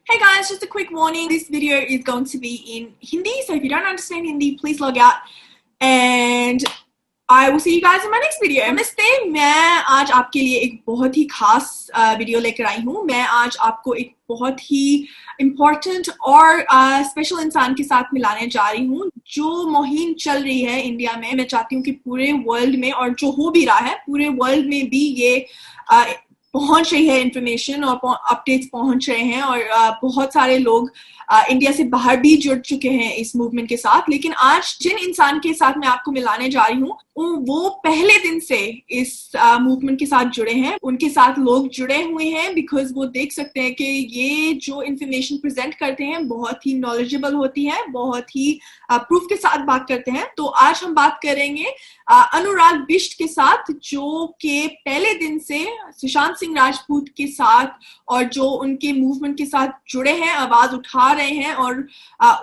Hey guys, just a quick warning. This video is going to be in Hindi, so if you don't understand Hindi, please log out and I will see you guys in my next video. नमस्ते, मैं आज आपके लिए एक बहुत ही खास video लेकर आई हूँ। मैं आज आपको एक बहुत ही इम्पोर्टेंट और स्पेशल इंसान के साथ मिलाने जा रही हूँ जो मुहिम चल रही है इंडिया में। मैं चाहती हूँ कि पूरे वर्ल्ड में, और जो हो भी रहा है पूरे वर्ल्ड में भी, ये पहुंच रही है इंफॉर्मेशन और अपडेट्स पहुंच रहे हैं और बहुत सारे लोग इंडिया से बाहर भी जुड़ चुके हैं इस मूवमेंट के साथ। लेकिन आज जिन इंसान के साथ मैं आपको मिलाने जा रही हूँ वो पहले दिन से इस मूवमेंट के साथ जुड़े हैं। उनके साथ लोग जुड़े हुए हैं बिकॉज वो देख सकते हैं कि ये जो इंफॉर्मेशन प्रेजेंट करते हैं बहुत ही नॉलेजेबल होती है, बहुत ही प्रूफ के साथ बात करते हैं। तो आज हम बात करेंगे अनुराग बिष्ट के साथ, जो के पहले दिन से सुशांत सिंह राजपूत के साथ और जो उनके मूवमेंट के साथ जुड़े हैं, आवाज उठा रहे हैं और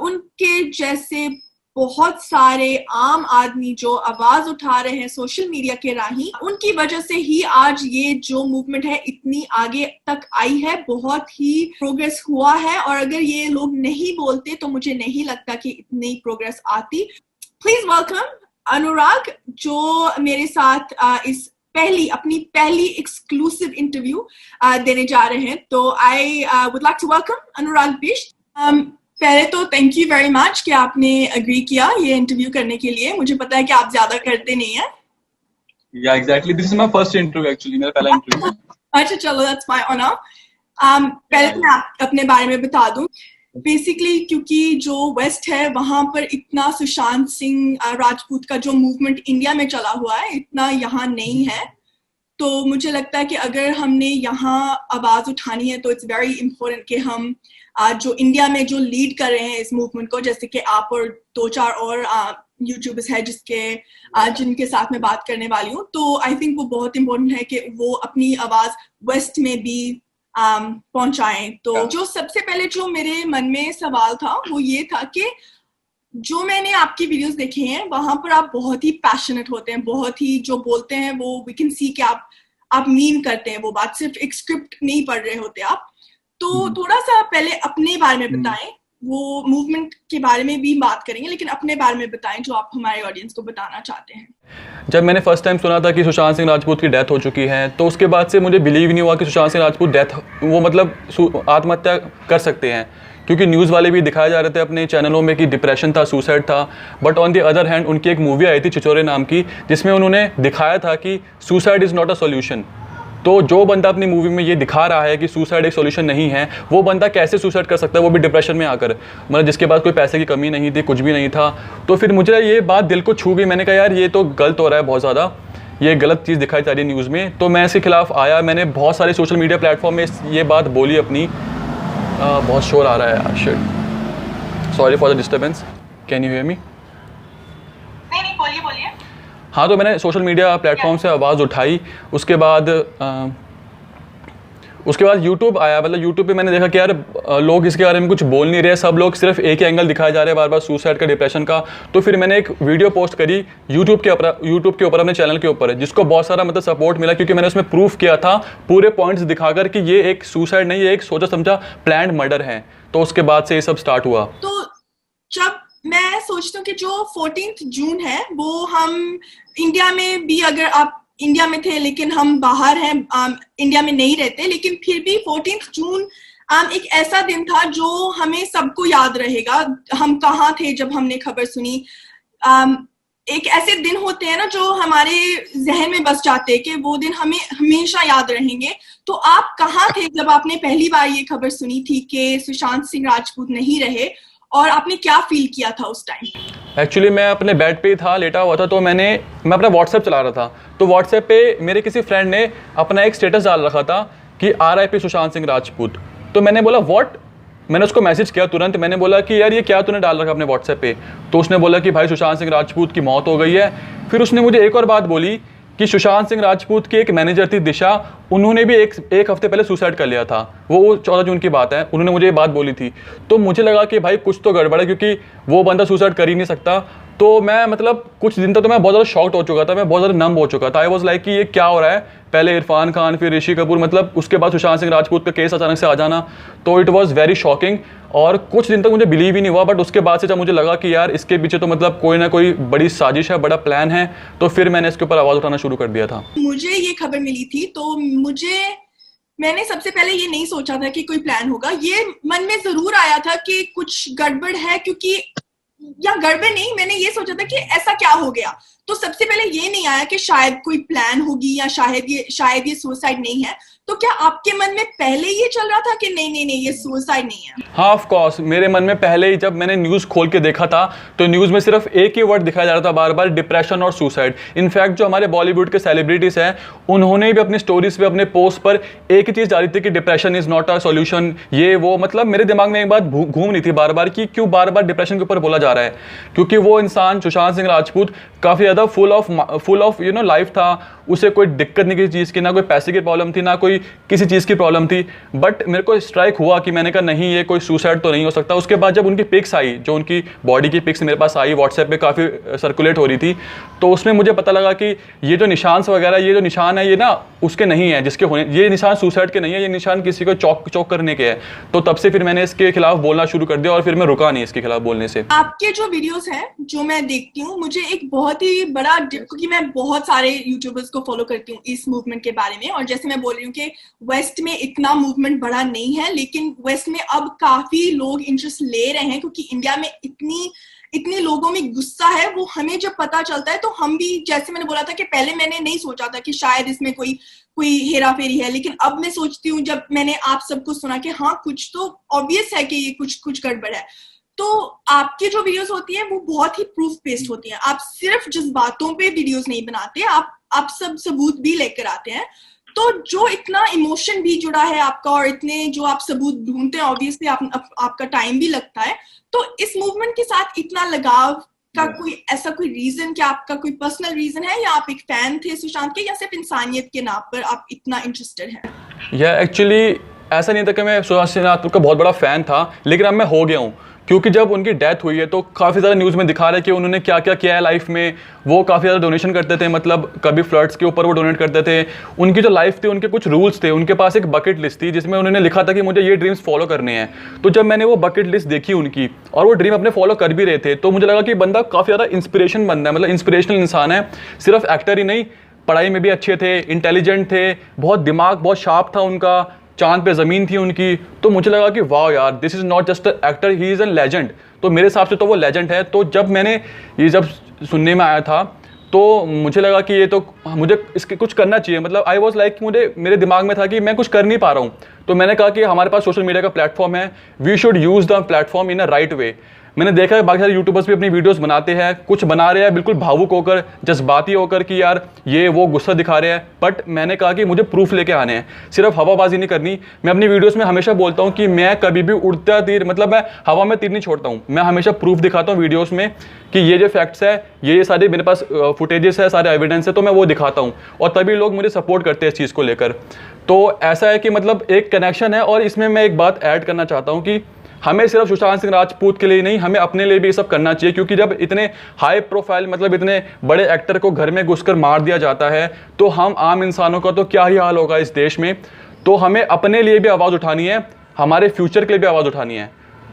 उनके जैसे बहुत सारे आम आदमी जो आवाज उठा रहे हैं सोशल मीडिया के राही, उनकी वजह से ही आज ये जो मूवमेंट है इतनी आगे तक आई है। बहुत ही प्रोग्रेस हुआ है और अगर ये लोग नहीं बोलते तो मुझे नहीं लगता कि इतनी प्रोग्रेस आती। प्लीज वेलकम अनुराग, जो मेरे साथ अपनी पहली एक्सक्लूसिव इंटरव्यू देने जा रहे हैं। तो I would like to welcome Anurag Bisht. पहले तो थैंक यू वेरी मच कि आपने अग्री किया ये इंटरव्यू करने के लिए। मुझे पता है कि आप ज्यादा करते नहीं हैं। Yeah, exactly. This is my first interview actually. मेरा पहला इंटरव्यू। अच्छा चलो, that's my honor. पहले तो मैं अपने बारे में बता दूं। बेसिकली क्योंकि जो वेस्ट है वहां पर इतना सुशांत सिंह राजपूत का जो मूवमेंट इंडिया में चला हुआ है इतना यहाँ नहीं है। तो मुझे लगता है कि अगर हमने यहाँ आवाज उठानी है तो इट्स वेरी इम्पोर्टेंट कि हम जो इंडिया में जो लीड कर रहे हैं इस मूवमेंट को, जैसे कि आप और दो चार और यूट्यूबर्स है जिनके साथ मैं बात करने वाली हूँ, तो आई थिंक वो बहुत इम्पोर्टेंट है कि वो अपनी आवाज वेस्ट में भी पहुंचाएं। तो जो सबसे पहले जो मेरे मन में सवाल था वो ये था कि जो मैंने आपकी वीडियोस देखे हैं वहां पर आप बहुत ही पैशनेट होते हैं, बहुत ही जो बोलते हैं वो वी कैन सी कि आप मीन करते हैं वो बात, सिर्फ एक स्क्रिप्ट नहीं पढ़ रहे होते आप। तो थोड़ा सा पहले अपने बारे में बताएं, वो मूवमेंट के बारे में भी बात करेंगे लेकिन अपने बारे में बताएं जो आप हमारे ऑडियंस को बताना चाहते हैं। जब मैंने फर्स्ट टाइम सुना था कि सुशांत सिंह राजपूत की डेथ हो चुकी है तो उसके बाद से मुझे बिलीव नहीं हुआ कि सुशांत सिंह राजपूत वो मतलब आत्महत्या कर सकते हैं, क्योंकि न्यूज़ वाले भी दिखाए जा रहे थे अपने चैनलों में कि डिप्रेशन था, सुसाइड था। But on the other hand उनकी एक मूवी आई थी छिछोरे नाम की, जिसमें उन्होंने दिखाया था कि suicide is not a solution. तो जो बंदा अपनी मूवी में ये दिखा रहा है कि सुसाइड एक सोल्यूशन नहीं है, वो बंदा कैसे सुसाइड कर सकता है, वो भी डिप्रेशन में आकर, मतलब जिसके पास कोई पैसे की कमी नहीं थी, कुछ भी नहीं था। तो फिर मुझे ये बात दिल को छू गई। मैंने कहा यार ये तो गलत हो रहा है, बहुत ज़्यादा ये गलत चीज़ दिखाई जा रही है न्यूज़ में। तो मैं इसके खिलाफ आया, मैंने बहुत सारे सोशल मीडिया प्लेटफॉर्म में ये बात बोली अपनी। बहुत शोर आ रहा है यार, shit, sorry for the disturbance, can you hear me? नहीं, बोलिए। हाँ, तो मैंने सोशल मीडिया प्लेटफॉर्म से आवाज़ उठाई। उसके बाद यूट्यूब आया। मतलब यूट्यूब पे मैंने देखा कि यार लोग इसके बारे में कुछ बोल नहीं रहे, सब लोग सिर्फ एक ही एंगल दिखाया जा रहे हैं बार बार, सुसाइड का, डिप्रेशन का। तो फिर मैंने एक वीडियो पोस्ट करी यूट्यूब के ऊपर अपने चैनल के ऊपर, जिसको बहुत सारा मतलब सपोर्ट मिला, क्योंकि मैंने उसमें प्रूफ किया था पूरे पॉइंट्स दिखाकर कि ये एक सुसाइड नहीं, ये एक सोचा समझा प्लान्ड मर्डर है। तो उसके बाद से ये सब स्टार्ट हुआ। तो जब मैं सोचती हूँ कि जो 14 जून है वो हम इंडिया में भी, अगर आप इंडिया में थे लेकिन हम बाहर हैं, इंडिया में नहीं रहते, लेकिन फिर भी 14 जून एक ऐसा दिन था जो हमें सबको याद रहेगा। हम कहाँ थे जब हमने खबर सुनी। एक ऐसे दिन होते हैं ना जो हमारे जहन में बस जाते हैं कि वो दिन हमें हमेशा याद रहेंगे। तो आप कहाँ थे जब आपने पहली बार ये खबर सुनी थी कि सुशांत सिंह राजपूत नहीं रहे, और आपने क्या फील किया था उस टाइम? एक्चुअली मैं अपने बेड पे ही था, लेटा हुआ था, तो मैं अपना व्हाट्सएप चला रहा था। तो व्हाट्सएप पे मेरे किसी फ्रेंड ने अपना एक स्टेटस डाल रखा था कि RIP सुशांत सिंह राजपूत। तो मैंने बोला व्हाट, मैंने उसको मैसेज किया तुरंत। मैंने बोला कि यार ये क्या तूने डाल रखा अपने व्हाट्सएप पे? तो उसने बोला कि भाई सुशांत सिंह राजपूत की मौत हो गई है। फिर उसने मुझे एक और बात बोली कि सुशांत सिंह राजपूत की एक मैनेजर थी दिशा, उन्होंने भी एक हफ्ते पहले सुसाइड कर लिया था। वो 14 जून की बात है, उन्होंने मुझे ये बात बोली थी। तो मुझे लगा कि भाई कुछ तो गड़बड़ है, क्योंकि वो बंदा सुसाइड कर ही नहीं सकता। तो मैं मतलब कुछ दिन तक तो मैं बहुत ज़्यादा शॉक्ड हो चुका था, मैं बहुत ज़्यादा नम हो चुका था। आई वॉज लाइक कि ये क्या हो रहा है, पहले इरफान खान फिर ऋषि कपूर, मतलब उसके बाद सुशांत सिंह राजपूत का केस अचानक से आ जाना, तो इट वॉज वेरी शॉकिंग। और कुछ दिन तक मुझे बिलीव ही नहीं हुआ, बट उसके बाद से जब मुझे लगा कि यार इसके पीछे तो मतलब कोई ना कोई बड़ी साजिश है, बड़ा प्लान है, तो फिर मैंने इसके ऊपर आवाज़ उठाना शुरू कर दिया था। मुझे ये खबर मिली थी तो मैंने सबसे पहले ये नहीं सोचा था कि कोई प्लान होगा। ये मन में जरूर आया था कि कुछ गड़बड़ है, क्योंकि या गड़बड़ नहीं, मैंने ये सोचा था कि ऐसा क्या हो गया। तो सबसे पहले ये नहीं आया कि शायद कोई प्लान होगी या शायद ये सुसाइड नहीं है। तो क्या आपके मन में पहले ये चल रहा था कि नहीं नहीं नहीं ये सुसाइड नहीं है? हाँ, ऑफ कोर्स मेरे मन में पहले ही जब मैंने न्यूज़ खोल के देखा था तो न्यूज़ में सिर्फ एक ही वर्ड दिखाया जा रहा था बार बार, डिप्रेशन और सुसाइड। इनफैक्ट जो हमारे बॉलीवुड के सेलिब्रिटीज़ हैं उन्होंने भी अपनी स्टोरीज पे, अपने पोस्ट पर एक ही चीज़ डाली थी कि depression is not a solution, ये वो। मतलब मेरे दिमाग में एक बात घूम रही थी बार बार कि क्यों बार बार डिप्रेशन के ऊपर बोला जा रहा है, क्योंकि वो इंसान सुशांत सिंह राजपूत काफ़ी ज़्यादा फुल ऑफ लाइफ था। उसे कोई दिक्कत नहीं किसी चीज़ की, ना कोई पैसे की प्रॉब्लम थी, ना कोई किसी चीज़ की प्रॉब्लम थी। बट मेरे को स्ट्राइक हुआ कि मैंने कहा नहीं, ये कोई सुसाइड तो नहीं हो सकता। उसके बाद जब उनकी पिक्स आई, जो उनकी बॉडी की पिक्स मेरे पास आई, व्हाट्सएप पे काफ़ी सर्कुलेट हो रही थी, तो उसमें मुझे पता लगा कि ये जो निशान वगैरह, ये जो निशान है, ये ना उसके नहीं है जिसके होने, ये निशान सुसाइड के नहीं है, ये निशान किसी को चौक करने के है। तो तब से फिर मैंने इसके खिलाफ बोलना शुरू कर दिया और फिर मैं रुका नहीं इसके खिलाफ बोलने से। आपके जो वीडियोस हैं जो मैं देखती हूँ, मुझे एक बहुत ही बड़ा, क्योंकि मैं बहुत सारे यूट्यूबर्स को फॉलो करती हूँ इस मूवमेंट के बारे में, और जैसे मैं बोल रही हूँ कि वेस्ट में इतना मूवमेंट बड़ा नहीं है, लेकिन वेस्ट में अब काफी लोग इंटरेस्ट ले रहे हैं, क्योंकि इंडिया में इतने लोगों में गुस्सा है। वो हमें जब पता चलता है तो हम भी, जैसे मैंने बोला था कि पहले मैंने नहीं सोचा था कि शायद इसमें कोई हेरा फेरी है, लेकिन अब मैं सोचती हूँ जब मैंने आप सबको सुना कि हाँ कुछ तो ऑब्वियस है कि ये कुछ गड़बड़ है। तो आपकी जो वीडियोस होती हैं वो बहुत ही प्रूफ बेस्ड होती हैं। आप सिर्फ जज्बातों पे वीडियोस नहीं बनाते, आप सब सबूत भी लेकर आते हैं। तो जो इतना इमोशन भी जुड़ा है आपका, और इतने जो आप सबूत ढूंढते हैं, ऑब्वियसली आपका टाइम भी लगता है। तो इस मूवमेंट के साथ इतना लगाव का कोई रीजन, क्या आपका कोई पर्सनल रीजन है, या आप एक फैन थे सुशांत के, या सिर्फ इंसानियत के नाम पर आप इतना इंटरेस्टेड हैं? या एक्चुअली ऐसा नहीं था कि मैं सुशांत सिंह राजपूत का बहुत बड़ा फैन था, लेकिन अब मैं हो गया हूँ, क्योंकि जब उनकी डेथ हुई है तो काफ़ी ज़्यादा न्यूज़ में दिखा रहा है कि उन्होंने क्या क्या किया है लाइफ में। वो काफ़ी ज़्यादा डोनेशन करते थे, मतलब कभी फ्लड्स के ऊपर वो डोनेट करते थे। उनकी जो लाइफ थी, उनके कुछ रूल्स थे, उनके पास एक बकेट लिस्ट थी जिसमें उन्होंने लिखा था कि मुझे ये ड्रीम्स फॉलो करने हैं। तो जब मैंने वो बकेट लिस्ट देखी उनकी, और वो ड्रीम अपने फॉलो कर भी रहे थे, तो मुझे लगा कि बंदा काफ़ी ज़्यादा इंस्पिरेशन बंदा है, मतलब इंस्पिरेशनल इंसान है। सिर्फ एक्टर ही नहीं, पढ़ाई में भी अच्छे थे, इंटेलिजेंट थे, बहुत दिमाग बहुत शार्प था उनका, चांद पे ज़मीन थी उनकी। तो मुझे लगा कि वाह यार, this is not just a actor, he is an legend. तो मेरे हिसाब से तो वो लेजेंड है। तो जब मैंने ये जब सुनने में आया था तो मुझे लगा कि ये तो मुझे इसके कुछ करना चाहिए। मतलब आई वॉज लाइक, मेरे दिमाग में था कि मैं कुछ कर नहीं पा रहा हूँ। तो मैंने कहा कि हमारे पास सोशल मीडिया का प्लेटफॉर्म है, we should use the platform in a right way. मैंने देखा है बाकी सारे यूट्यूबर्स भी अपनी वीडियोस बनाते हैं, कुछ बना रहे हैं बिल्कुल भावुक होकर, जज्बाती होकर कि यार ये वो गुस्सा दिखा रहे हैं। बट मैंने कहा कि मुझे प्रूफ लेके आने हैं, सिर्फ हवाबाजी नहीं करनी। मैं अपनी वीडियोस में हमेशा बोलता हूँ कि मैं कभी भी उड़ता तीर, मतलब मैं हवा में तीर नहीं छोड़ता हूँ, मैं हमेशा प्रूफ दिखाता हूँ वीडियोज़ में कि ये जो फैक्ट्स है, ये सारे मेरे पास फुटेजेस है, सारे एविडेंस है, तो मैं वो दिखाता हूँ, और तभी लोग मुझे सपोर्ट करते हैं इस चीज़ को लेकर। तो ऐसा है कि मतलब एक कनेक्शन है। और इसमें मैं एक बात ऐड करना चाहता हूँ कि हमें सिर्फ सुशांत सिंह राजपूत के लिए नहीं, हमें अपने लिए भी ये सब करना चाहिए, क्योंकि जब इतने हाई प्रोफाइल, मतलब इतने बड़े एक्टर को घर में घुसकर मार दिया जाता है, तो हम आम इंसानों का तो क्या ही हाल होगा इस देश में। तो हमें अपने लिए भी आवाज़ उठानी है, हमारे फ्यूचर के लिए भी आवाज़ उठानी है।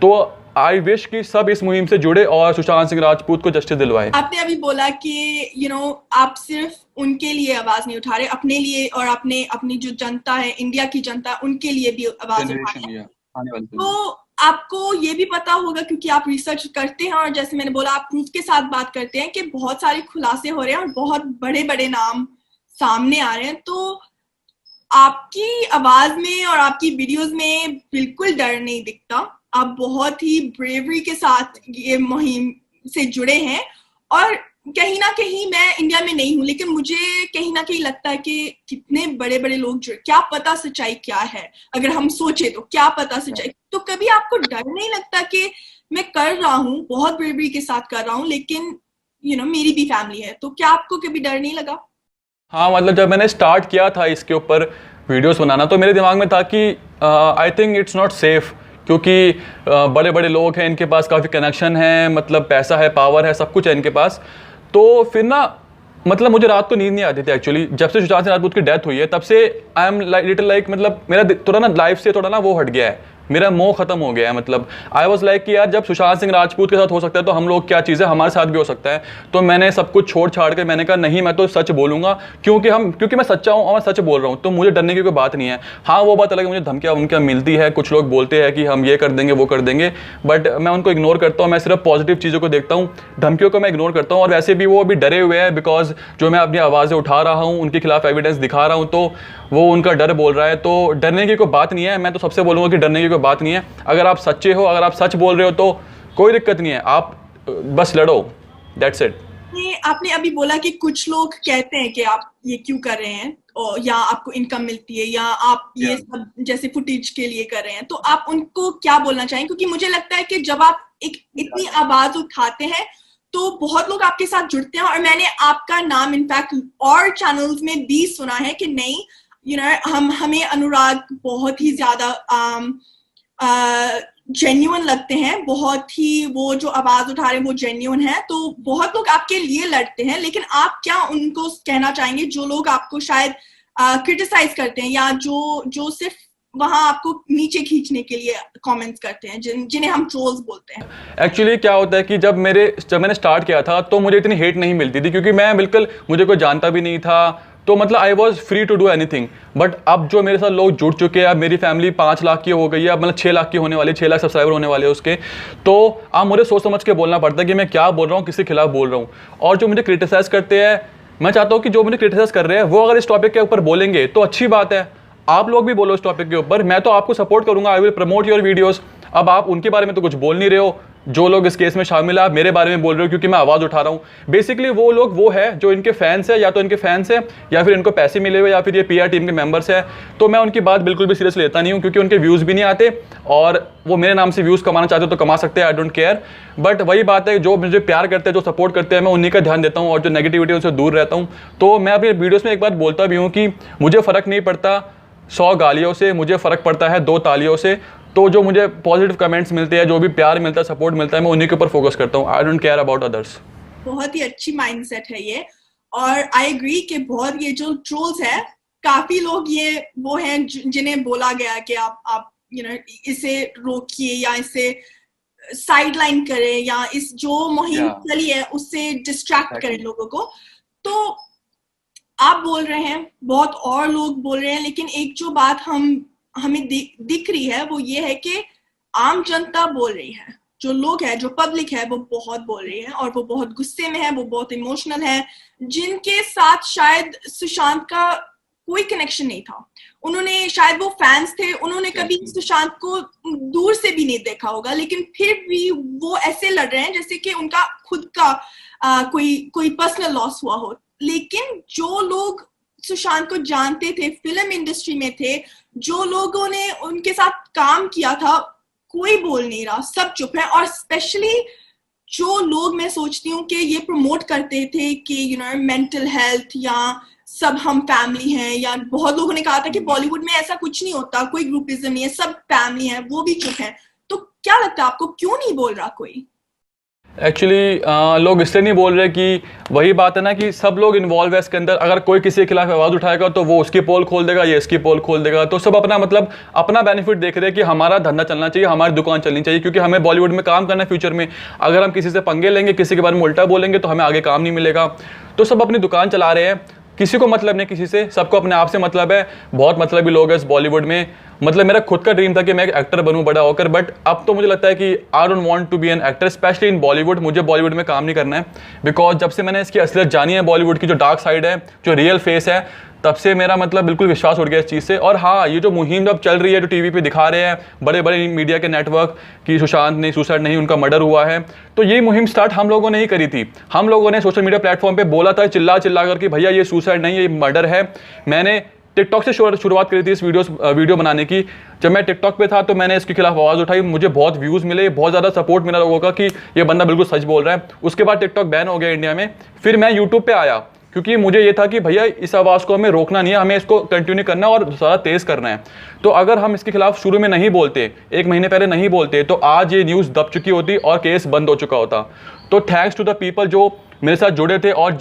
तो आई विश कि सब इस मुहिम से जुड़े और सुशांत सिंह राजपूत को जस्टिस दिलवाए। आपने अभी बोला कि आप सिर्फ उनके लिए आवाज नहीं उठा रहे, अपने लिए और अपनी जो जनता है, इंडिया की जनता, उनके लिए भी आवाज उठा रहे हैं। तो आपको ये भी पता होगा, क्योंकि आप रिसर्च करते हैं, और जैसे मैंने बोला आप प्रूफ के साथ बात करते हैं, कि बहुत सारे खुलासे हो रहे हैं और बहुत बड़े बड़े नाम सामने आ रहे हैं। तो आपकी आवाज में और आपकी वीडियोस में बिल्कुल डर नहीं दिखता। आप बहुत ही ब्रेवरी के साथ ये मुहिम से जुड़े हैं, और कहीं ना कहीं मैं इंडिया में नहीं हूँ, लेकिन मुझे कहीं ना कहीं लगता है कि कितने बड़े बड़े लोग जुड़े, क्या पता सच्चाई क्या है, अगर हम सोचे तो क्या पता सच्चाई। तो कभी आपको डर नहीं लगता कि मैं कर रहा हूँ, बहुत ब्रेवरी के साथ कर रहा हूँ, लेकिन मेरी भी फैमिली है, तो क्या आपको कभी डर नहीं लगा? हाँ मतलब जब मैंने स्टार्ट किया था इसके ऊपर वीडियोस बनाना तो मेरे दिमाग में था कि I think it's not safe, क्योंकि बड़े बड़े लोग हैं, इनके पास काफ़ी कनेक्शन है, मतलब पैसा है, पावर है, सब कुछ है इनके पास। तो फिर ना मतलब मुझे रात को नींद नहीं आती थी एक्चुअली। जब से सुशांत सिंह राजपूत की डेथ हुई है तब से आई एम लिटिल लाइक मतलब मेरा थोड़ा ना लाइफ से थोड़ा ना वो हट गया है, मेरा मोह खत्म हो गया है। मतलब आई वॉज लाइक कि यार जब सुशांत सिंह राजपूत के साथ हो सकता है तो हम लोग क्या चीज़ है, हमारे साथ भी हो सकता है। तो मैंने सब कुछ छोड़ छाड़ कर मैंने कहा नहीं मैं तो सच बोलूँगा, क्योंकि मैं सच्चा हूँ और मैं सच बोल रहा हूँ, तो मुझे डरने की कोई बात नहीं है। हाँ वो बात अलग है, मुझे धमकियाँ उनके मिलती है, कुछ लोग बोलते हैं कि हम ये कर देंगे वो कर देंगे, बट मैं उनको इग्नोर करता हूँ। मैं सिर्फ पॉजिटिव चीज़ों को देखता हूँ, धमकियों को मैं इग्नोर करता हूँ। और वैसे भी वो अभी डरे हुए हैं, बिकॉज जो मैं अपनी आवाज़ें उठा रहा हूँ उनके खिलाफ एविडेंस दिखा रहा हूँ, तो वो उनका डर बोल रहा है। तो डरने की कोई बात नहीं है, मैं तो सबसे बोलूँगा कि डरने की कोई बात नहीं है। अगर आप सच्चे हो, अगर आप सच बोल रहे हो तो कोई दिक्कत नहीं है, आप बस लड़ो, दैट्स इट। आपने अभी बोला कि कुछ लोग कहते हैं कि आप ये क्यों कर रहे हैं, और या आपको इनकम मिलती है, या आप ये सब जैसे फुटेज के लिए कर रहे हैं, तो आप उनको क्या बोलना चाहेंगे? क्योंकि मुझे लगता है कि जब आप एक इतनी आवाज उठाते हैं तो बहुत लोग आपके साथ जुड़ते हैं, और मैंने आपका नाम इनफैक्ट और चैनल्स में भी सुना है कि नहीं हमें अनुराग बहुत ही ज्यादा जेन्युइन लगते हैं, बहुत ही वो जो आवाज उठा रहे हैं वो जेन्युइन है। तो बहुत लोग आपके लिए लड़ते हैं, लेकिन आप क्या उनको कहना चाहेंगे जो लोग आपको शायद क्रिटिसाइज करते हैं, या जो सिर्फ वहां आपको नीचे खींचने के लिए कमेंट्स करते हैं, जिन्हें हम ट्रोल्स बोलते हैं? एक्चुअली क्या होता है कि जब मैंने स्टार्ट किया था तो मुझे इतनी हेट नहीं मिलती थी, क्योंकि मैं बिल्कुल मुझे कोई जानता भी नहीं था, तो मतलब I was free to do anything. But अब जो मेरे साथ लोग जुड़ चुके हैं, अब मेरी फैमिली 5 लाख की हो गई है, अब मतलब 6 लाख की होने वाली, 6 लाख सब्सक्राइबर होने वाले हैं उसके, तो अब मुझे सोच समझ के बोलना पड़ता है कि मैं क्या बोल रहा हूँ, किसके खिलाफ बोल रहा हूँ। और जो मुझे क्रिटिसाइज करते हैं, मैं चाहता हूँ कि जो मुझे क्रिटिसाइज कर रहे हैं वो अगर इस टॉपिक के ऊपर बोलेंगे तो अच्छी बात है, आप लोग भी बोलो इस टॉपिक के ऊपर, मैं तो आपको सपोर्ट करूंगा, I will promote your videos. अब आप उनके बारे में तो कुछ बोल नहीं रहे हो, जो लोग इस केस में शामिल है, आप मेरे बारे में बोल रहे हो क्योंकि मैं आवाज़ उठा रहा हूँ। बेसिकली वो लोग वो है जो इनके फैंस है, या तो इनके फैंस है या फिर इनको पैसे मिले हुए, या फिर ये PR टीम के मेंबर्स है। तो मैं उनकी बात बिल्कुल भी सीरियस लेता नहीं हूँ, क्योंकि उनके व्यूज़ भी नहीं आते, और वो मेरे नाम से व्यूज़ कमाना चाहते हो तो कमा सकते हैं, आई डोंट केयर। बट वही बात है, जो मुझे प्यार करते हैं, जो सपोर्ट करते हैं, मैं उन्हीं का ध्यान देता हूँ, और जो नेगेटिविटी उनसे दूर रहता हूँ। तो मैं अपनी वीडियोज़ में एक बात बोलता भी हूँ कि मुझे फ़र्क नहीं पड़ता 100 गालियों से, मुझे फ़र्क पड़ता है 2 तालियों से। तो जो मुझे पॉजिटिव कमेंट्स मिलते हैं, जो भी प्यार मिलता है, सपोर्ट मिलता है, मैं उन्हीं के ऊपर फोकस करता हूँ, I don't care about others. बहुत ही अच्छी माइंडसेट है ये, और आई एग्री कि बहुत ये जो ट्रोल्स है, काफी लोग ये वो हैं जिन्हें बोला गया कि आप इसे रोकिए, या इसे साइडलाइन करें, या इस जो मुहिम चली है उससे डिस्ट्रैक्ट करें लोगों को। तो आप बोल रहे हैं, बहुत और लोग बोल रहे हैं, लेकिन एक जो बात हमें दिख रही है वो ये है कि आम जनता बोल रही है, जो लोग है, जो पब्लिक है, वो बहुत बोल रही है, और वो बहुत गुस्से में है, वो बहुत इमोशनल है, जिनके साथ शायद सुशांत का कोई कनेक्शन नहीं था। उन्होंने शायद वो फैंस थे, उन्होंने कभी सुशांत को दूर से भी नहीं देखा होगा, लेकिन फिर भी वो ऐसे लड़ रहे हैं जैसे कि उनका खुद का कोई पर्सनल लॉस हुआ हो। लेकिन जो लोग सुशांत को जानते थे, फिल्म इंडस्ट्री में थे, जो लोगों ने उनके साथ काम किया था, कोई बोल नहीं रहा, सब चुप है। और स्पेशली जो लोग, मैं सोचती हूँ कि ये प्रमोट करते थे कि मेंटल हेल्थ, या सब हम फैमिली हैं, या बहुत लोगों ने कहा था कि बॉलीवुड में ऐसा कुछ नहीं होता, कोई ग्रुपिज्म नहीं है, सब फैमिली है, वो भी चुप है। तो क्या लगता है आपको, क्यों नहीं बोल रहा कोई? एक्चुअली लोग इसलिए नहीं बोल रहे कि वही बात है ना कि सब लोग इन्वॉल्व है इसके अंदर। अगर कोई किसी के खिलाफ आवाज़ उठाएगा तो वो उसकी पोल खोल देगा, ये इसकी पोल खोल देगा, तो सब अपना मतलब अपना बेनिफिट देख रहे हैं कि हमारा धंधा चलना चाहिए, हमारी दुकान चलनी चाहिए, क्योंकि हमें बॉलीवुड में काम करना है फ्यूचर में। अगर हम किसी से पंगे लेंगे, किसी के बारे में उल्टा बोलेंगे, तो हमें आगे काम नहीं मिलेगा। तो सब अपनी दुकान चला रहे हैं, किसी को मतलब नहीं किसी से, सबको अपने आप से मतलब है। बहुत मतलबी लोग हैं इस बॉलीवुड में। मतलब मेरा खुद का ड्रीम था कि मैं एक एक्टर बनूं बड़ा होकर, बट अब तो मुझे लगता है कि I don't want to be an actor, specially in Bollywood. मुझे बॉलीवुड में काम नहीं करना है, बिकॉज जब से मैंने इसकी असलियत जानी है, बॉलीवुड की जो डार्क साइड है, जो रियल फेस है, तब से मेरा मतलब बिल्कुल विश्वास उठ गया इस चीज़ से। और हाँ, ये जो मुहिम अब चल रही है, जो टीवी पे दिखा रहे हैं बड़े बड़े मीडिया के नेटवर्क कि सुशांत ने सुसाइड नहीं, उनका मर्डर हुआ है, तो ये मुहिम स्टार्ट हम लोगों ने ही करी थी। हम लोगों ने सोशल मीडिया प्लेटफॉर्म पे बोला था चिल्ला चिल्ला कर कि भैया ये सुसाइड नहीं, ये मर्डर है। मैंने टिकटॉक से शुरुआत करी थी इस वीडियो बनाने की। जब मैं टिकटॉक पे था तो मैंने इसके खिलाफ आवाज़ उठाई, मुझे बहुत व्यूज़ मिले, बहुत ज़्यादा सपोर्ट मिला लोगों का कि ये बंदा बिल्कुल सच बोल रहा है। उसके बाद टिकटॉक बैन हो गया इंडिया में। फिर मैं यूट्यूब पे आया, क्योंकि मुझे ये था कि भैया इस आवाज़ को हमें रोकना नहीं है, हमें इसको कंटिन्यू करना है और ज़्यादा तेज़ करना है। तो अगर हम इसके खिलाफ शुरू में नहीं बोलते, 1 महीने पहले नहीं बोलते, तो आज ये न्यूज़ दब चुकी होती और केस बंद हो चुका होता। तो थैंक्स टू द पीपल जो मेरे साथ जुड़े थे और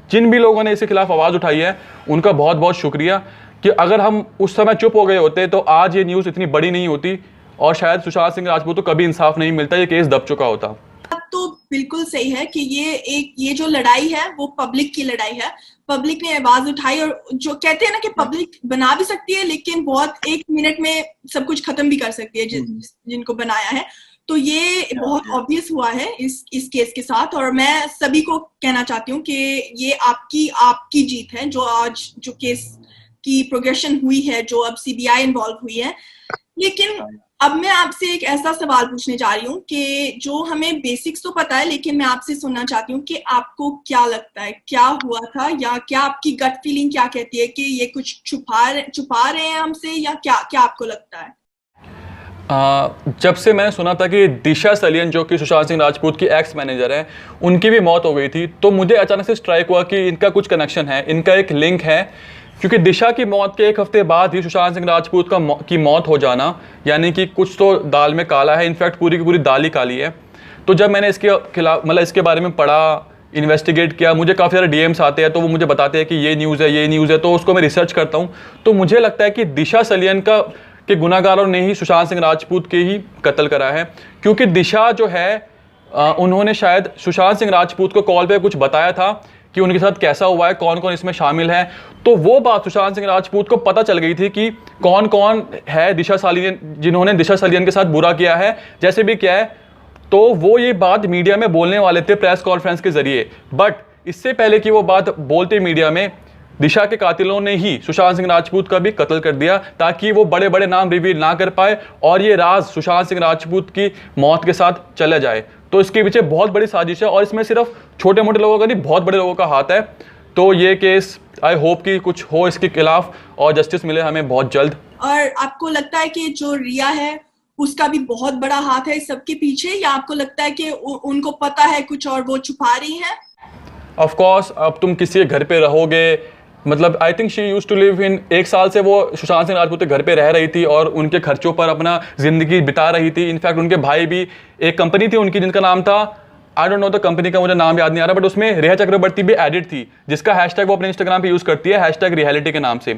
जिन भी लोगों ने इसके खिलाफ आवाज़ उठाई है, उनका बहुत बहुत शुक्रिया। कि अगर हम उस समय चुप हो गए होते तो आज ये न्यूज़ इतनी बड़ी नहीं होती और शायद सुशांत सिंह राजपूत को कभी इंसाफ नहीं मिलता, ये केस दब चुका होता। तो बिल्कुल सही है कि ये जो लड़ाई है वो पब्लिक की लड़ाई है। पब्लिक ने आवाज उठाई और जो कहते हैं ना कि पब्लिक बना भी सकती है लेकिन बहुत 1 मिनट में सब कुछ खत्म भी कर सकती है जिनको बनाया है। तो ये बहुत ऑब्वियस हुआ है इस केस के साथ। और मैं सभी को कहना चाहती हूँ कि ये आपकी जीत है जो आज जो केस की प्रोग्रेशन हुई है, जो अब सीबीआई इन्वॉल्व हुई है। लेकिन अब मैं आपसे एक ऐसा सवाल पूछने जा रही हूँ कि जो हमें बेसिक्स तो पता है, लेकिन मैं आपसे सुनना चाहती हूँ कि आपको क्या लगता है क्या हुआ था, या क्या आपकी गट फीलिंग क्या कहती है कि ये कुछ छुपा रहे हैं हमसे, या क्या आपको लगता है? जब से मैंने सुना था कि दिशा सलियन जो कि सुशांत सिंह राजपूत की एक्स मैनेजर है, उनकी भी मौत हो गई थी, तो मुझे अचानक से स्ट्राइक हुआ कि इनका कुछ कनेक्शन है, इनका एक लिंक है। क्योंकि दिशा की मौत के 1 हफ्ते बाद ही सुशांत सिंह राजपूत की मौत हो जाना, यानी कि कुछ तो दाल में काला है, इनफैक्ट पूरी की पूरी दाल ही काली है। तो जब मैंने इसके खिलाफ इसके बारे में पढ़ा, इन्वेस्टिगेट किया, मुझे काफ़ी सारे डीएम्स आते हैं, तो वो मुझे बताते हैं कि ये न्यूज़ है, तो उसको मैं रिसर्च करता हूँ। तो मुझे लगता है कि दिशा सलियन के गुनाहगारों ने ही सुशांत सिंह राजपूत के ही कत्ल करा है। क्योंकि दिशा जो है उन्होंने शायद सुशांत सिंह राजपूत को कॉल पे कुछ बताया था कि उनके साथ कैसा हुआ है, कौन कौन इसमें शामिल है। तो वो बात सुशांत सिंह राजपूत को पता चल गई थी कि कौन कौन है दिशा सलियन, जिन्होंने दिशा सलियन के साथ बुरा किया है, जैसे भी किया है। तो वो ये बात मीडिया में बोलने वाले थे प्रेस कॉन्फ्रेंस के जरिए। बट इससे पहले कि वो बात बोलते मीडिया में, दिशा के कातिलों ने ही सुशांत सिंह राजपूत का भी कत्ल कर दिया ताकि वो बड़े बड़े नाम रिवील ना कर पाए और ये राज सुशांत सिंह राजपूत की मौत के साथ चला जाए। तो इसके पीछे बहुत बड़ी साजिश है और इसमें सिर्फ छोटे मोटे लोगों का नहीं, बहुत बड़े लोगों का हाथ है। तो ये केस आई होप कि कुछ हो इसके खिलाफ और जस्टिस मिले हमें बहुत जल्द। और आपको लगता है कि जो रिया है उसका भी बहुत बड़ा हाथ है इस सबके पीछे, या आपको लगता है कि उनको पता है कुछ और वो छुपा रही है? ऑफ कोर्स, अब तुम किसी के घर पे रहोगे, मतलब I think she use to live in, 1 साल से वो सुशांत सिंह राजपूत के घर पे रह रही थी और उनके खर्चों पर अपना जिंदगी बिता रही थी। इनफैक्ट उनके भाई भी, एक कंपनी थी उनकी जिनका नाम था, I don't know the company का मुझे नाम याद नहीं आ रहा, बट उसमें रेहा चक्रवर्ती भी एडिट थी, जिसका हैशटैग वो अपने इंस्टाग्राम पे यूज करती है, हैशटैग रियलिटी के नाम से।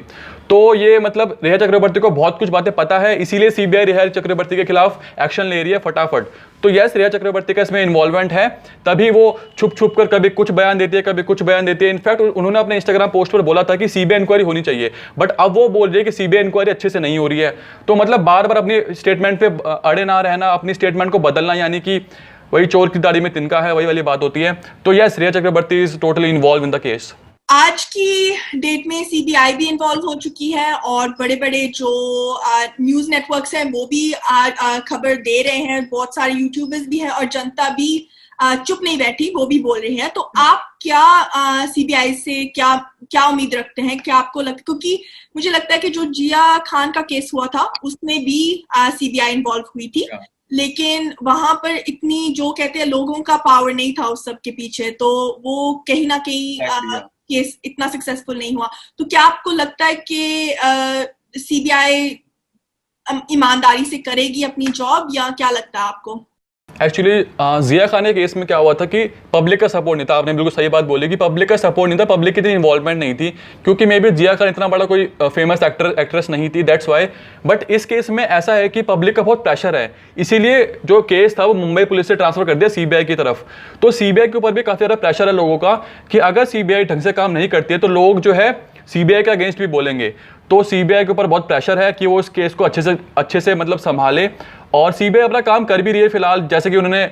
तो ये मतलब रेहा चक्रवर्ती को बहुत कुछ बातें पता है, इसीलिए सीबीआई रेहा चक्रवर्ती के खिलाफ एक्शन ले रही है फटाफट। तो यस, रेहा चक्रवर्ती का इसमें इन्वॉल्वमेंट है, तभी वो छुप छुप कर कभी कुछ बयान देती है, कभी कुछ बयान देती है। इनफैक्ट उन्होंने अपने इंस्टाग्राम पोस्ट पर बोला था कि सीबीआई इंक्वायरी होनी चाहिए, बट अब वो बोल रही है कि सीबीआई इंक्वायरी अच्छे से नहीं हो रही है। तो मतलब बार बार अपनी स्टेटमेंट पे अड़े ना रहना, अपनी स्टेटमेंट को बदलना, यानी कि वही चोर की दाढ़ी में तिनका है, वही वाली बात होती है। तो yes, Rhea Chakraborty is totally involve in the case. आज की डेट में सीबीआई भी इन्वॉल्व हो चुकी है और बड़े बड़े जो न्यूज नेटवर्क्स हैं वो भी खबर दे रहे हैं, बहुत सारे यूट्यूबर्स भी हैं और जनता भी चुप नहीं बैठी, वो भी बोल रही है। तो आप क्या सीबीआई से क्या उम्मीद रखते हैं? क्या आपको लगता, क्योंकि मुझे लगता है कि जो जिया खान का केस हुआ था उसमें भी सीबीआई इन्वॉल्व हुई थी, लेकिन वहां पर इतनी जो कहते हैं लोगों का पावर नहीं था उस सब के पीछे, तो वो कहीं ना कहीं केस इतना सक्सेसफुल नहीं हुआ। तो क्या आपको लगता है कि सीबीआई ईमानदारी से करेगी अपनी जॉब, या क्या लगता है आपको? एक्चुअली जिया खान के केस में क्या हुआ था कि पब्लिक का सपोर्ट नहीं था। आपने बिल्कुल सही बात बोली कि पब्लिक का सपोर्ट नहीं था, पब्लिक की इतनी इन्वॉल्वमेंट नहीं थी, क्योंकि मे बी जिया खान इतना बड़ा कोई फेमस एक्ट्रेस नहीं थी, दैट्स वाई। बट इस केस में ऐसा है कि पब्लिक का बहुत प्रेशर है, इसीलिए जो केस था वो मुंबई पुलिस से ट्रांसफर कर दिया सीबीआई की तरफ। तो सीबीआई के ऊपर भी काफ़ी ज़्यादा प्रेशर है लोगों का कि अगर सीबीआई ढंग से काम नहीं करती है तो लोग जो है सीबीआई के अगेंस्ट भी बोलेंगे। तो सीबीआई के ऊपर बहुत प्रेशर है कि वो इस केस को अच्छे से मतलब संभाले, और सीबीआई अपना काम कर भी रही है फिलहाल। जैसे कि उन्होंने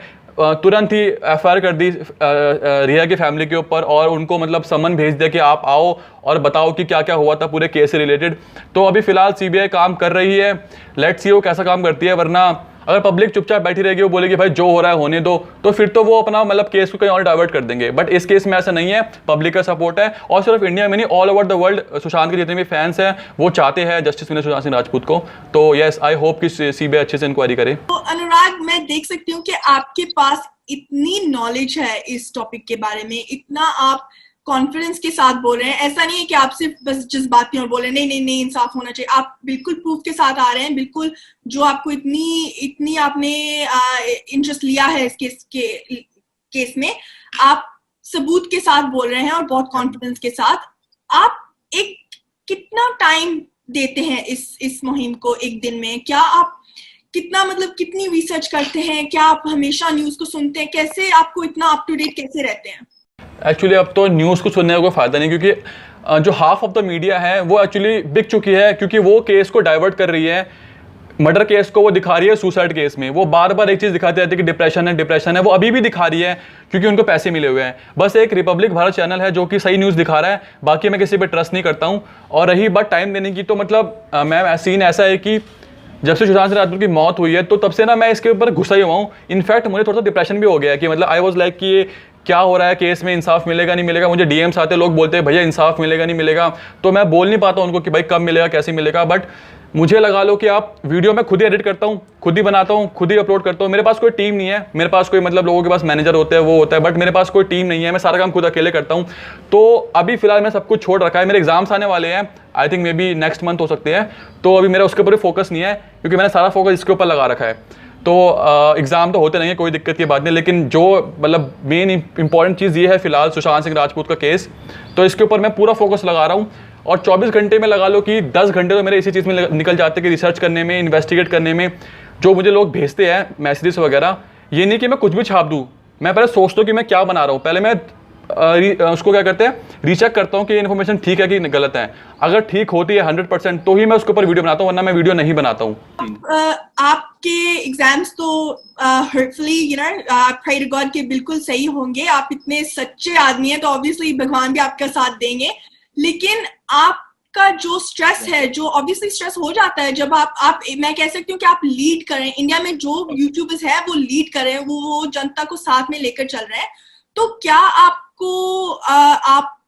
तुरंत ही एफआईआर कर दी रिया की फैमिली के ऊपर और उनको मतलब समन भेज दिया कि आप आओ और बताओ कि क्या क्या हुआ था पूरे केस से रिलेटेड। तो अभी फिलहाल सीबीआई काम कर रही है, लेट्स सी वो कैसा काम करती है। वरना अगर पब्लिक चुपचाप बैठी रहेगी, वो बोलेगी भाई जो हो रहा है होने दो, तो फिर तो वो अपना मतलब केस को कहीं और डाइवर्ट कर देंगे। बट इस केस में ऐसा नहीं है, पब्लिक का सपोर्ट है, और सिर्फ इंडिया में नहीं, all over the world Sushant के जितने भी फैंस हैं वो चाहते हैं जस्टिस मिले सुशांत सिंह राजपूत को। तो यस, आई होप कि सीबीआई अच्छे से इंक्वायरी करे। तो अनुराग, मैं देख सकती हूँ कि आपके पास इतनी नॉलेज है इस टॉपिक के बारे में, इतना आप कॉन्फिडेंस के साथ बोल रहे हैं। ऐसा नहीं है कि आप सिर्फ बस जज्बाती और बोल रहे हैं नहीं नहीं नहीं इंसाफ होना चाहिए। आप बिल्कुल प्रूफ के साथ आ रहे हैं, बिल्कुल जो आपको इतनी आपने इंटरेस्ट लिया है इस केस में, आप सबूत के साथ बोल रहे हैं और बहुत कॉन्फिडेंस के साथ। आप एक कितना टाइम देते हैं इस मुहिम को एक दिन में? क्या आप कितना मतलब कितनी रिसर्च करते हैं? क्या आप हमेशा न्यूज को सुनते हैं? कैसे आपको इतना अप टू डेट कैसे रहते हैं? एक्चुअली अब तो न्यूज़ को सुनने का कोई फ़ायदा नहीं, क्योंकि जो हाफ ऑफ द मीडिया है वो एक्चुअली बिक चुकी है, क्योंकि वो केस को डाइवर्ट कर रही है। मर्डर केस को वो दिखा रही है सुसाइड केस में। वो बार बार एक चीज़ दिखाती रहती है कि डिप्रेशन है। वो अभी भी दिखा रही है क्योंकि उनको पैसे मिले हुए हैं। बस एक रिपब्लिक भारत चैनल है जो कि सही न्यूज़ दिखा रहा है, बाकी मैं किसी पे ट्रस्ट नहीं करता हूँ। और रही बात टाइम देने की, तो मतलब मैम सीन ऐसा है कि जब से सुशांत सिंह राजपूत की मौत हुई है तो तब से ना मैं इसके ऊपर गुस्सा ही हुआ हूँ। इनफैक्ट मुझे थोड़ा सा डिप्रेशन भी हो गया है कि मतलब आई वॉज लाइक कि ये क्या हो रहा है केस में, इंसाफ मिलेगा नहीं मिलेगा। मुझे डीएम्स आते, लोग बोलते हैं भैया इंसाफ मिलेगा नहीं मिलेगा, तो मैं बोल नहीं पाता उनको कि भाई कब मिलेगा कैसे मिलेगा। बट मुझे लगा लो कि आप वीडियो मैं खुद ही एडिट करता हूँ, खुद ही बनाता हूँ, खुद ही अपलोड करता हूँ। मेरे पास कोई टीम नहीं है, मेरे पास कोई मतलब लोगों के पास मैनेजर होते हैं वो होता है, बट मेरे पास कोई टीम नहीं है। मैं सारा काम खुद अकेले करता हूँ। तो अभी फिलहाल मैं सब कुछ छोड़ रखा है। मेरे एग्जाम्स आने वाले हैं, I think may be next month हो सकते हैं, तो अभी मेरा उसके ऊपर फोकस नहीं है क्योंकि मैंने सारा फोकस इसके ऊपर लगा रखा है। तो एग्ज़ाम तो होते नहीं है, कोई दिक्कत की बात नहीं, लेकिन जो मतलब मेन इंपॉर्टेंट चीज़ ये है फिलहाल सुशांत सिंह राजपूत का केस, तो इसके ऊपर मैं पूरा फोकस लगा रहा हूँ। और 24 घंटे में लगा लो कि 10 घंटे तो मेरे इसी चीज़ में निकल जाते हैं कि रिसर्च करने में, इन्वेस्टिगेट करने में। जो मुझे लोग भेजते हैं मैसेजेस वगैरह, ये नहीं कि मैं कुछ भी छाप दूँ। मैं पहले सोचता हूँ कि मैं क्या बना रहा हूँ, पहले मैं उसको क्या करते हैं रीचेक करता हूँ कि इन्फॉर्मेशन ठीक है कि गलत है। अगर ठीक होती है 100% तो ही मैं उसके ऊपर वीडियो बनाता हूँ, वरना मैं वीडियो नहीं बनाता हूँ। आपके एग्जाम्स तो hopefully you know pray to God के बिल्कुल सही होंगे। आप इतने सच्चे आदमी हैं तो ऑब्वियसली भगवान भी आपका साथ देंगे। लेकिन आपका जो स्ट्रेस है, जो ऑब्वियसली स्ट्रेस हो जाता है जब आप मैं कह सकती हूँ कि आप लीड करें, इंडिया में जो यूट्यूबर्स है वो लीड करें, वो जनता को साथ में लेकर चल रहे हैं। तो क्या आपको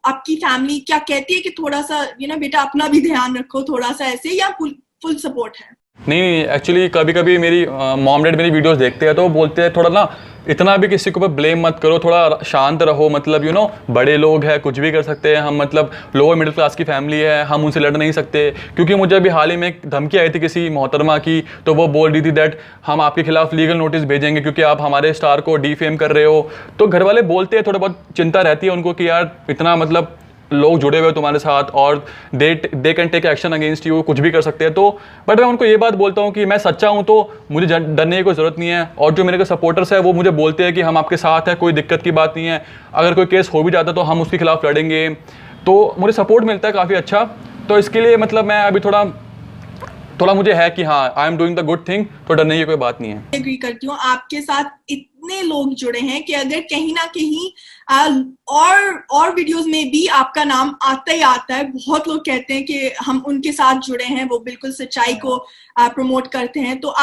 आपकी फैमिली क्या कहती है कि थोड़ा सा बेटा अपना भी ध्यान रखो थोड़ा सा ऐसे, या फुल सपोर्ट है? नहीं, एक्चुअली कभी कभी मेरी मॉम डैड मेरी वीडियोस देखते हैं तो बोलते हैं थोड़ा ना इतना भी किसी के ऊपर ब्लेम मत करो, थोड़ा शांत रहो, मतलब बड़े लोग हैं, कुछ भी कर सकते हैं हम, मतलब लोअर मिडिल क्लास की फैमिली है, हम उनसे लड़ नहीं सकते। क्योंकि मुझे अभी हाल ही में एक धमकी आई थी किसी मोहतरमा की, तो वो बोल रही थी दैट हम आपके खिलाफ लीगल नोटिस भेजेंगे क्योंकि आप हमारे स्टार को डिफेम कर रहे हो। तो घर वाले बोलते हैं, थोड़ा बहुत चिंता रहती है उनको कि यार इतना मतलब लोग जुड़े हुए तुम्हारे साथ और they can take action against you, कुछ भी कर सकते हैं। तो बट मैं उनको ये बात बोलता हूँ कि मैं सच्चा हूँ तो मुझे डरने की कोई ज़रूरत नहीं है। और जो मेरे सपोर्टर्स है वो मुझे बोलते हैं कि हम आपके साथ हैं, कोई दिक्कत की बात नहीं है, अगर कोई केस हो भी जाता तो हम उसके खिलाफ लड़ेंगे। तो मुझे सपोर्ट मिलता है काफ़ी अच्छा। तो इसके लिए मतलब मैं अभी थोड़ा मुझे है कि हाँ I am doing the good thing, तो डरने की कोई बात नहीं है। एग्री करती हूँ, आपके साथ इतने लोग जुड़े हैं कि अगर कहीं ना कहीं और वीडियोस में भी आपका नाम आता ही आता है। बहुत लोग कहते हैं कि हम उनके साथ जुड़े हैं, वो बिल्कुल सच्चाई को प्रमोट करते हैं। तो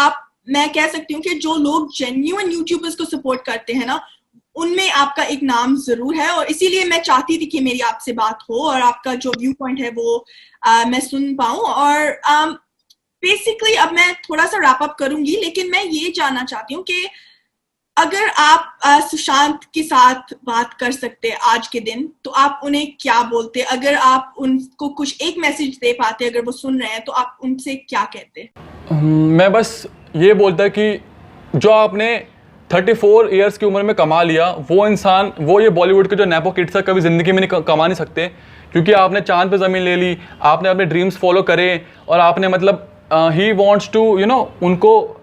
मैं कह सकती हूँ कि जो लोग जेन्युइन यूट्यूबर्स को सपोर्ट करते हैं ना, उनमें आपका एक नाम जरूर है। और इसीलिए मैं चाहती थी कि मेरी आपसे बात हो और आपका जो व्यू पॉइंट है वो मैं सुन पाऊँ। और बेसिकली अब मैं थोड़ा सा रैप अप करूंगी, लेकिन मैं ये जानना चाहती हूँ कि अगर आप सुशांत के साथ बात कर सकते आज के दिन तो आप उन्हें क्या बोलते? अगर आप उनको कुछ एक मैसेज दे पाते, अगर वो सुन रहे हैं, तो आप उनसे क्या कहते? मैं बस ये बोलता कि जो आपने 34 इयर्स की उम्र में कमा लिया, वो इंसान, वो ये बॉलीवुड के जो नेपो किड्स है कभी ज़िंदगी में नहीं कमा नहीं सकते। क्योंकि आपने चांद पे ज़मीन ले ली, आपने अपने ड्रीम्स फॉलो करे और आपने मतलब ही वॉन्ट्स टू उनको,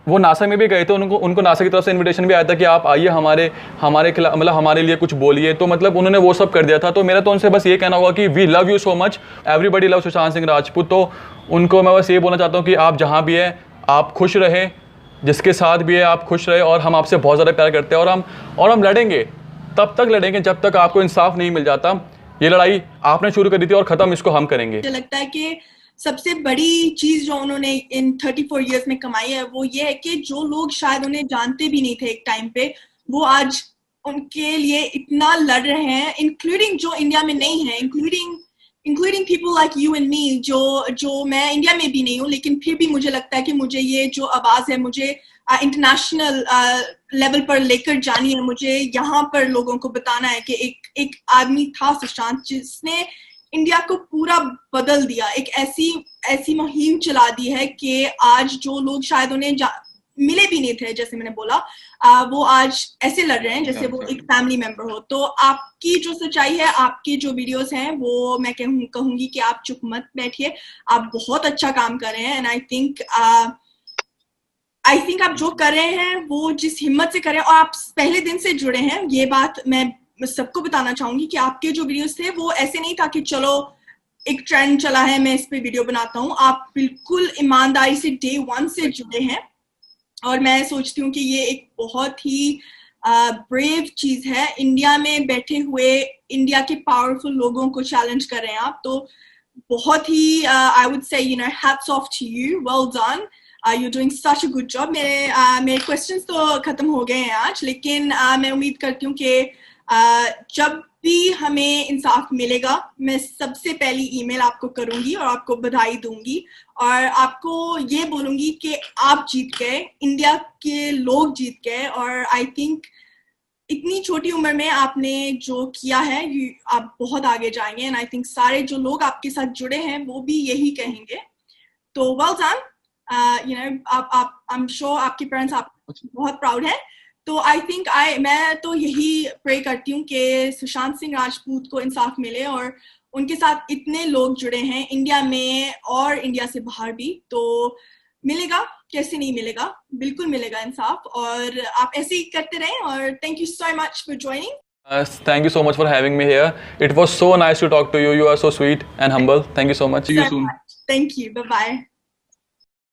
वो नासा में भी गए थे, उनको नासा की तरफ से इनविटेशन भी आया था कि आप आइए हमारे खिलाफ, मतलब हमारे लिए कुछ बोलिए। तो मतलब उन्होंने वो सब कर दिया था। तो मेरा तो उनसे बस ये कहना होगा कि we love you so much, everybody love Sushant Singh Rajput. तो उनको मैं बस ये बोलना चाहता हूँ कि आप जहाँ भी है आप खुश रहें, जिसके साथ भी है आप खुश रहे। और हम आपसे बहुत ज़्यादा प्यार करते हैं और हम लड़ेंगे, तब तक लड़ेंगे जब तक आपको इंसाफ नहीं मिल जाता। ये लड़ाई आपने शुरू कर दी थी और ख़त्म इसको हम करेंगे। मुझे लगता है कि सबसे बड़ी चीज जो उन्होंने इन 34 इयर्स में कमाई है वो ये है कि जो लोग शायद उन्हें जानते भी नहीं थे एक टाइम पे, वो आज उनके लिए इतना लड़ रहे हैं, इंक्लूडिंग जो इंडिया में नहीं है, including including people like you and me, जो मैं इंडिया में भी नहीं हूँ, लेकिन फिर भी मुझे लगता है कि मुझे ये जो आवाज़ है मुझे इंटरनेशनल लेवल पर लेकर जानी है. मुझे यहाँ पर लोगों को बताना है कि एक आदमी था सुशांत जिसने इंडिया को पूरा बदल दिया. एक ऐसी मुहिम चला दी है कि आज जो लोग शायद उन्हें मिले भी नहीं थे, जैसे मैंने बोला, वो आज ऐसे लड़ रहे हैं जैसे वो एक फैमिली मेंबर हो. तो आपकी जो सच्चाई है, आपके जो वीडियोस हैं, वो मैं कहूंगी कि आप चुप मत बैठिए. आप बहुत अच्छा काम कर रहे हैं. एंड आई थिंक आप जो कर रहे हैं वो जिस हिम्मत से कर रहे हैं, और आप पहले दिन से जुड़े हैं, ये बात मैं सबको बताना चाहूंगी कि आपके जो वीडियोस थे वो ऐसे नहीं था कि चलो एक ट्रेंड चला है मैं इस पे वीडियो बनाता हूँ. आप बिल्कुल ईमानदारी से डे 1 से जुड़े हैं. और मैं सोचती हूँ कि ये एक बहुत ही ब्रेव चीज है. इंडिया में बैठे हुए इंडिया के पावरफुल लोगों को चैलेंज कर रहे हैं आप. तो बहुत ही I would say hats off to you, well done, you're doing such a good job. मेरे क्वेश्चंस तो खत्म हो गए हैं आज, लेकिन मैं उम्मीद करती हूँ कि जब भी हमें इंसाफ मिलेगा, मैं सबसे पहली ईमेल आपको करूंगी और आपको बधाई दूंगी और आपको ये बोलूंगी कि आप जीत गए, इंडिया के लोग जीत गए. और आई थिंक इतनी छोटी उम्र में आपने जो किया है, आप बहुत आगे जाएंगे. एंड आई थिंक सारे जो लोग आपके साथ जुड़े हैं वो भी यही कहेंगे. तो well done. I am sure आपके पेरेंट्स आप बहुत प्राउड है. तो आई थिंक मैं तो यही प्रे करती हूँ कि सुशांत सिंह राजपूत को इंसाफ मिले. और उनके साथ इतने लोग जुड़े हैं इंडिया में और इंडिया से बाहर भी, तो मिलेगा, कैसे नहीं मिलेगा, बिल्कुल मिलेगा इंसाफ. और आप ऐसे ही करते रहें. और thank you so much for joining. Thank you so much for having me here. It was so nice to talk to you. You are so sweet and humble. Thank you so much. See you soon. Thank you. Bye bye.